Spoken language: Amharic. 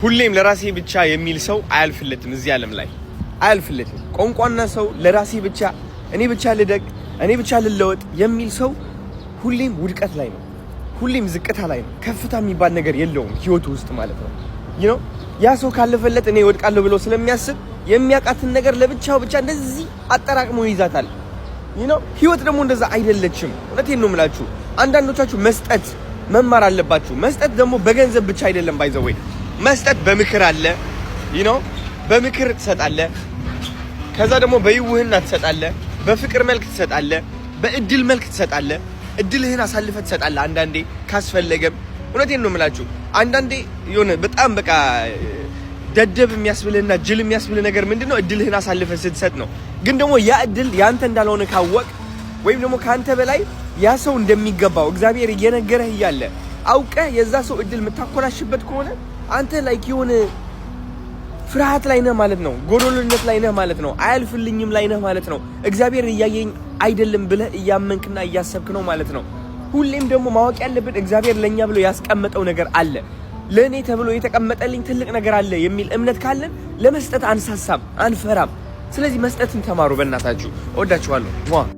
ሁሌም ለራሴ ብቻ የሚል ሰው አያልፍለትም። እዚህ ዓለም ላይ አያልፍለትም። ቋንቋና ሰው ለራሴ ብቻ እኔ ብቻ ልደግ እኔ ብቻ ልለወጥ የሚል ሰው ሁሌም ውድቀት ላይ ነው። ሁሌም ዝቅታ ላይ ነው። ከፍታ የሚባል ነገር የለውም ህይወቱ ውስጥ ማለት ነው። ያ ሰው ካለፈለት እኔ ወድቃለሁ ብሎ ስለሚያስብ የሚያቃትን ነገር ለብቻው ብቻ እንደዚህ አጠራቅሞ ይዛታል። ህይወት ደግሞ እንደዛ አይደለችም። እውነቴን ነው የምላችሁ። አንዳንዶቻችሁ መስጠት መማር አለባችሁ። መስጠት ደግሞ በገንዘብ ብቻ አይደለም። ባይዘወይ መስጠት በምክር አለ። በምክር ትሰጣለህ። ከዛ ደግሞ በይውህና ትሰጣለህ። በፍቅር መልክ ትሰጣለህ። በእድል መልክ ትሰጣለህ። እድልህን አሳልፈህ ትሰጣለህ አንዳንዴ ካስፈለገም። እውነቴን ነው የምላችሁ። አንዳንዴ የሆነ በጣም በቃ ደደብ የሚያስብልህና ጅል የሚያስብልህ ነገር ምንድነው? እድልህን አሳልፈህ ስትሰጥ ነው። ግን ደግሞ ያ እድል ያንተ እንዳልሆነ ካወቅ ወይም ደግሞ ካንተ በላይ ያ ሰው እንደሚገባው እግዚአብሔር እየነገረህ እያለ አውቀህ የዛ ሰው እድል የምታኮላሽበት ከሆነ አንተ ላይክ የሆነ ፍርሃት ላይ ነህ ማለት ነው። ጎዶልነት ላይ ነህ ማለት ነው። አያልፍልኝም ላይ ነህ ማለት ነው። እግዚአብሔር እያየኝ አይደለም ብለህ እያመንክና እያሰብክ ነው ማለት ነው። ሁሌም ደግሞ ማወቅ ያለብን እግዚአብሔር ለኛ ብሎ ያስቀመጠው ነገር አለ። ለኔ ተብሎ የተቀመጠልኝ ትልቅ ነገር አለ የሚል እምነት ካለን ለመስጠት አንሳሳም፣ አንፈራም። ስለዚህ መስጠትን ተማሩ በእናታችሁ። እወዳችኋለሁ።